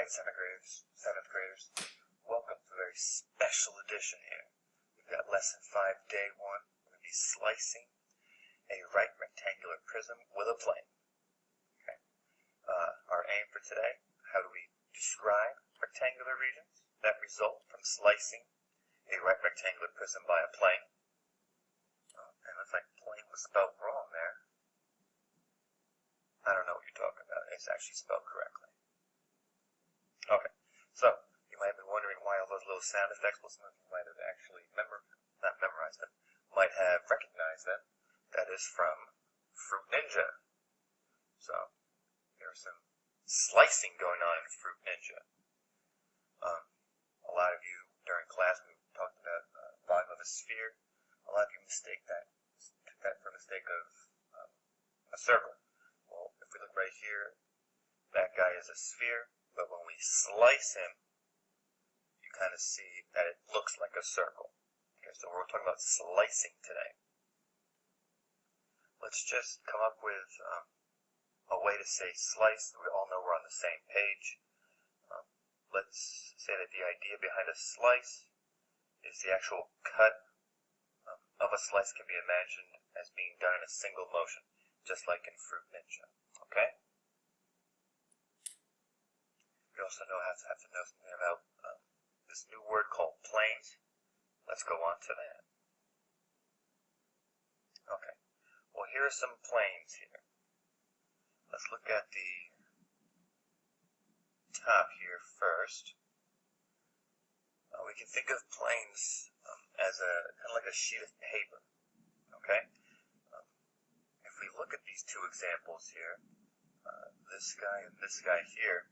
Alright, seventh graders, welcome to a very special edition here. We've got lesson 5, day 1. We're going to be slicing a right rectangular prism with a plane. Okay. Our aim for today, how do we describe rectangular regions that result from slicing a right rectangular prism by a plane? And it looks like plane was spelled wrong there. I don't know what you're talking about. It's actually spelled correctly. Okay, so you might have been wondering why all those little sound effects. Well, some of you might have actually not memorized them, might have recognized them. That is from Fruit Ninja. So there's some slicing going on in Fruit Ninja. A lot of you during class, we talked about volume of a sphere. A lot of you took that for a mistake of a circle. Well, if we look right here, that guy is a sphere. But when we slice him, you kind of see that it looks like a circle. Okay, so we're talking about slicing today. Let's just come up with a way to say slice so we all know we're on the same page. Let's say that the idea behind a slice is the actual cut of a slice can be imagined as being done in a single motion, just like in Fruit Ninja. Okay? We also have to know something about this new word called planes. Let's go on to that. Okay. Well, here are some planes here. Let's look at the top here first. We can think of planes as kind of like a sheet of paper. Okay. If we look at these two examples here, this guy and this guy here.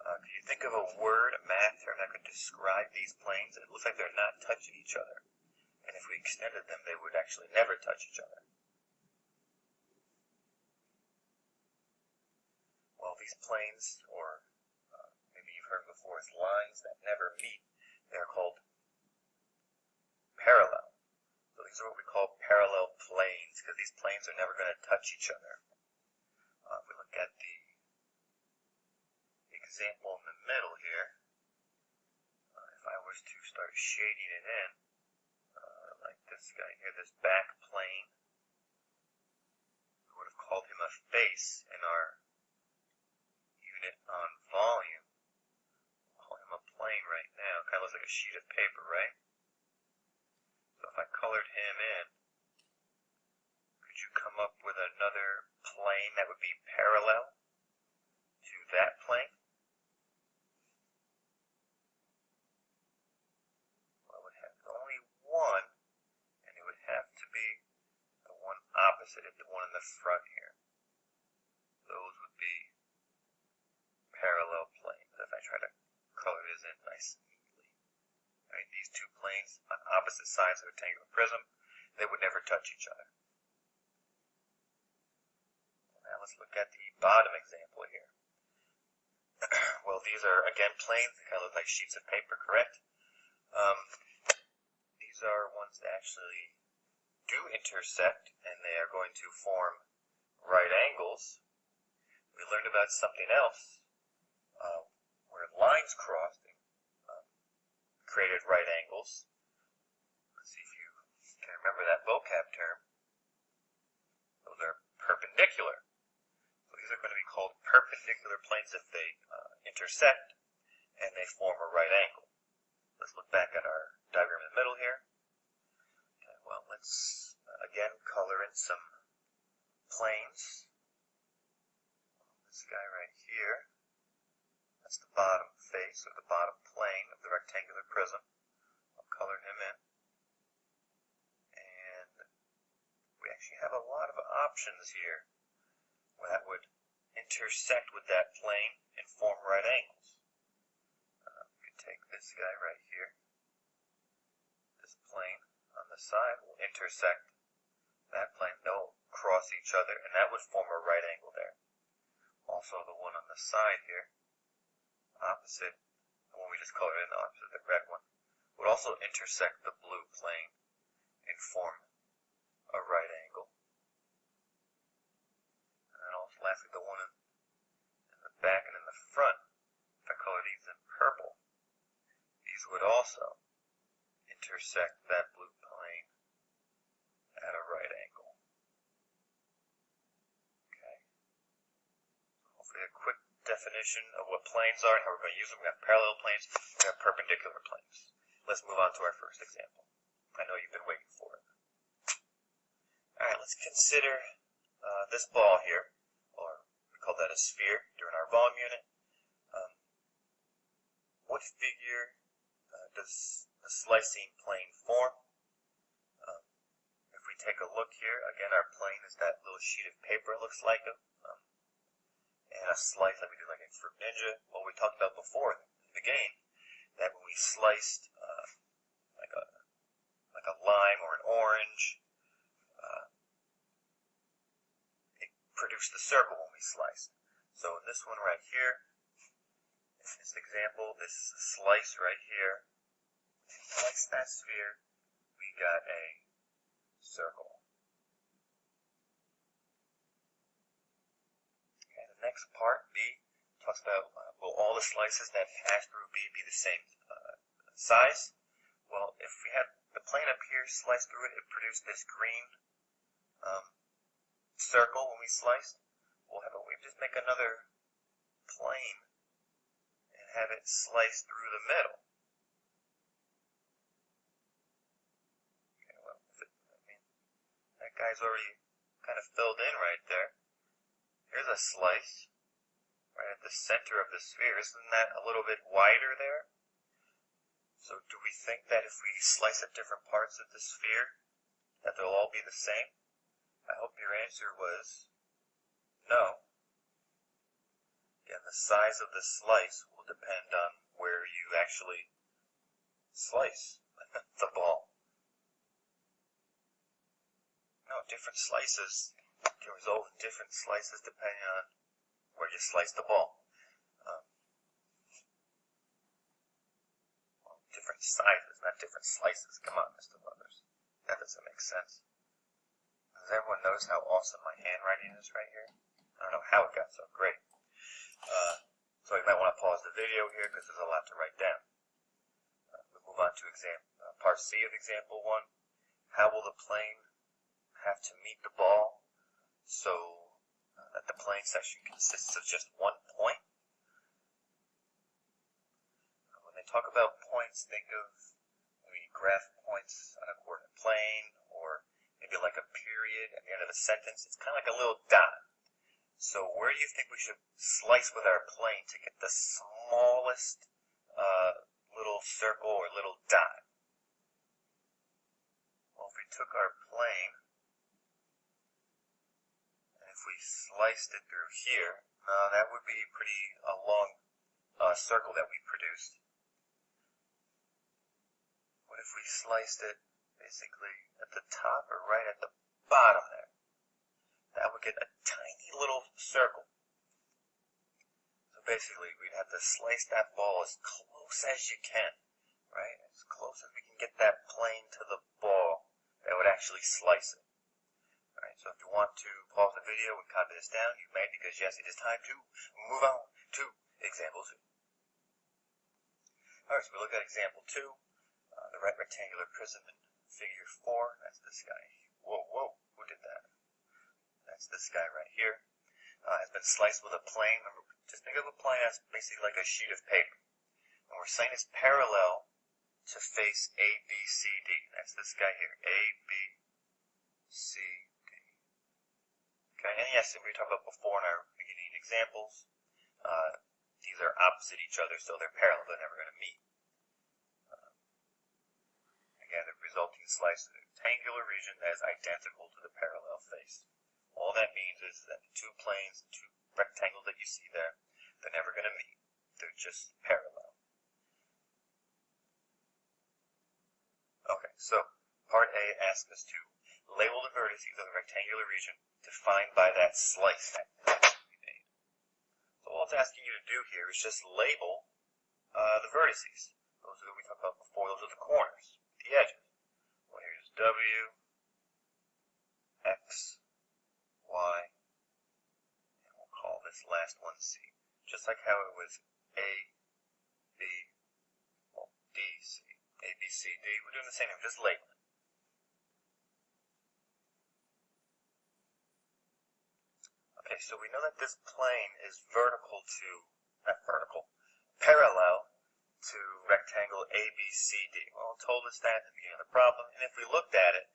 Could you think of a word, a math term that could describe these planes? It looks like they're not touching each other. And if we extended them, they would actually never touch each other. Well, these planes, or maybe you've heard before as lines that never meet, they're called parallel. So these are what we call parallel planes, because these planes are never going to touch each other. If we look at the example in the middle here, if I was to start shading it in, like this guy here, this back plane, we would have called him a face in our unit on volume. We'll call him a plane right now. Kind of looks like a sheet of paper, right? So if I colored him in, could you come up with another plane that would be parallel to that plane? One, and it would have to be the one opposite it, the one in the front here. Those would be parallel planes. If I try to color this in nice and neatly. Right, these two planes on opposite sides of a rectangular prism, they would never touch each other. Now let's look at the bottom example here. Well, these are again planes. They kind of look like sheets of paper, correct? These are ones that actually do intersect, and they are going to form right angles. We learned about something else where lines crossed and created right angles. Let's see if you can remember that vocab term. Those are perpendicular. So these are going to be called perpendicular planes if they intersect and they form a right angle. Let's look back at our diagram in the middle here. Okay, well, let's again color in some planes. This guy right here, that's the bottom face or the bottom plane of the rectangular prism. I'll color him in. And we actually have a lot of options here that would intersect with that plane and form right angles. We could take this guy right here. This plane on the side will intersect that plane. They'll cross each other, and that would form a right angle there. Also, the one on the side here, opposite the one we just colored in, opposite the red one, would also intersect the blue plane and form a right angle. And then also, lastly, the one in the back and in the front, if I definition of what planes are and how we're going to use them. We have parallel planes, we have perpendicular planes. Let's move on to our first example. I know you've been waiting for it. Alright, let's consider this ball here, or we call that a sphere during our volume unit. What figure does the slicing plane form? If we take a look here, again, our plane is that little sheet of paper, it looks like, and a slice like we do like in Fruit Ninja. What we talked about before in the game, that when we sliced like a lime or an orange, it produced the circle when we sliced. So in this one right here, in this example, this slice right here, slice that sphere, we got a circle. Okay, the next part, B, talks about will all the slices that pass through B be the same size? Well, if we had the plane up here sliced through it, it produced this green circle when we sliced. We'll just make another plane and have it sliced through the middle. Okay, well, that guy's already kind of filled in right there. Here's a slice right at the center of the sphere. Isn't that a little bit wider there? So do we think that if we slice at different parts of the sphere, that they'll all be the same? I hope your answer was no. Again, the size of the slice will depend on where you actually slice the ball. No, different slices can result in different slices depending on where you slice the ball. Different sizes, not different slices. Come on, Mr. Lovers. That doesn't make sense. Does everyone notice how awesome my handwriting is right here? I don't know how it got so great. So you might want to pause the video here because there's a lot to write down. We'll move on to part C of example 1. How will the plane have to meet the ball so that the plane section consists of just one point? When they talk about points, think of when we graph points on a coordinate plane, or maybe like a period at the end of a sentence. It's kind of like a little dot. So where do you think we should slice with our plane to get the smallest little circle or little dot? Well, if we took our plane and if we sliced it through here, that would be a long circle that we produced. What if we sliced it basically at the top or right at the bottom there? That would get a tiny little circle. So basically, we'd have to slice that ball as close as you can, right? As close as we can get that plane to the ball that would actually slice it. Alright, so if you want to pause the video and copy this down, you may, because yes, it is time to move on to example 2. Alright, so we look at example 2. The right rectangular prism in figure 4. That's this guy. Whoa, who did that? That's this guy right here. Has been sliced with a plane. Remember, just think of a plane as basically like a sheet of paper. And we're saying it's parallel to face A, B, C, D. That's this guy here. A, B, C, D. Okay, and yes, we talked about before in our beginning examples, these are opposite each other, so they're parallel. They're never going to meet. Again, the resulting slice of the rectangular region that is identical to the parallel face. All that means is that the two planes, the two rectangles that you see there, they're never going to meet. They're just parallel. Okay, so part A asks us to label the vertices of the rectangular region defined by that slice that we made. So all it's asking you to do here is just label the vertices. Those are what we talked about before. Those are the corners, the edges. Well, here's W, X, Y, and we'll call this last one C. Just like how it was A, B, well, D, C. A, B, C, D. We're doing the same thing, just labeling. Okay, so we know that this plane is vertical to not vertical, parallel to rectangle ABCD. Well, it told us that at the beginning of the problem, and if we looked at it,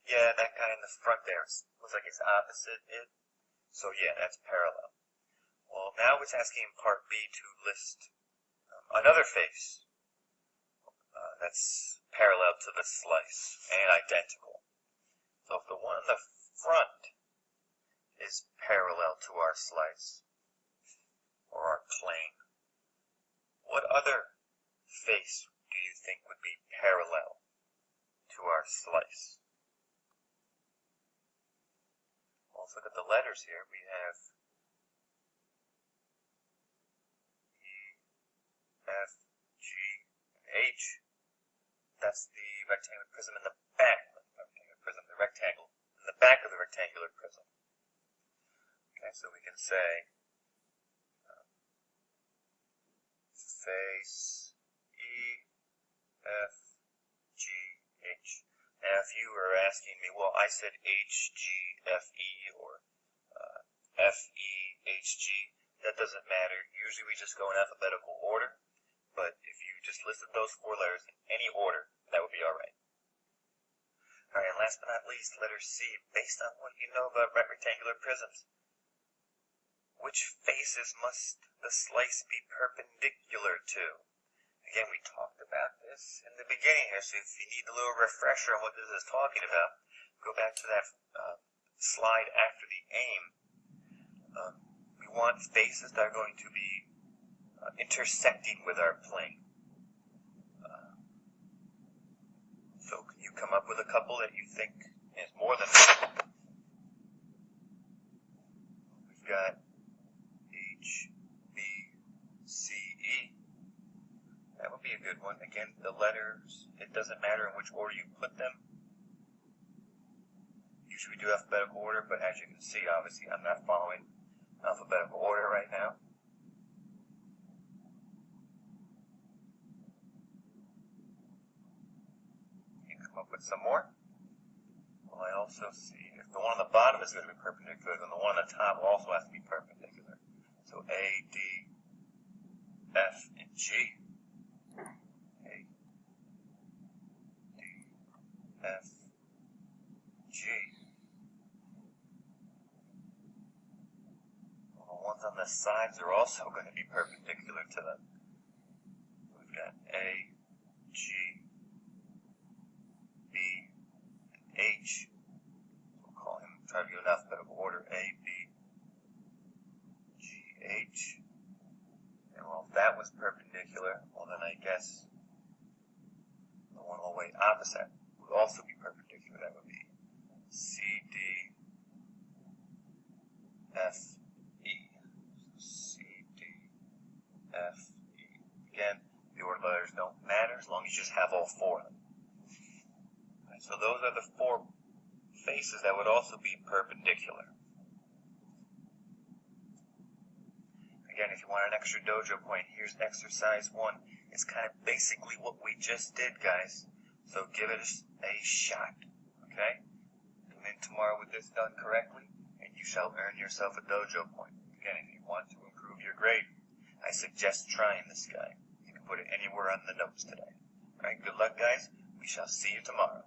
yeah, that guy in the front there looks like it's opposite it. So yeah, that's parallel. Well, now it's asking in part B to list another face that's parallel to the slice and identical. So if the one in the front is parallel to our slice or our plane, what other face do you think would be parallel to our slice? Well, let's look at the letters here. We have E, F, G, H. That's the rectangular prism in the back of the rectangular prism, the rectangle in the back of the rectangular prism. Okay, so we can say face E, F, G, H. Now, if you were asking me, well, I said H, G, F, E, or F, E, H, G, that doesn't matter. Usually we just go in alphabetical order, but if you just listed those four letters in any order, that would be alright. Alright, and last but not least, letter C. Based on what you know about rectangular prisms, which faces must the slice be perpendicular to? Again, we talked about this in the beginning here, so if you need a little refresher on what this is talking about, go back to that slide after the aim. We want faces that are going to be intersecting with our plane. So can you come up with a couple that you think is more than that? We've got H, B, C, E. That would be a good one. Again, the letters, it doesn't matter in which order you put them. Usually we do alphabetical order, but as you can see, obviously I'm not following alphabetical order right now. You can come up with some more. Well, I also see if the one on the bottom is going to be perpendicular, then the one on the top also has to be perpendicular. So A, D, F, and G. A, D, F, G. Well, the ones on the sides are also going to be perpendicular to them. We've got A, G, B, and H. We'll call him, try to do an alphabetical order, A, B, G, H. And well, if that was perpendicular, well then I guess the one all the way opposite would also be perpendicular. That would be C, D, F, E. So C, D, F, E. Again, the order of letters don't matter as long as you just have all four of them. Right, so those are the four faces that would also be perpendicular. Again, if you want an extra dojo point, here's exercise 1. It's kind of basically what we just did, guys. So give it a shot, okay? Come in tomorrow with this done correctly, and you shall earn yourself a dojo point. Again, if you want to improve your grade, I suggest trying this guy. You can put it anywhere on the notes today. Alright, good luck, guys. We shall see you tomorrow.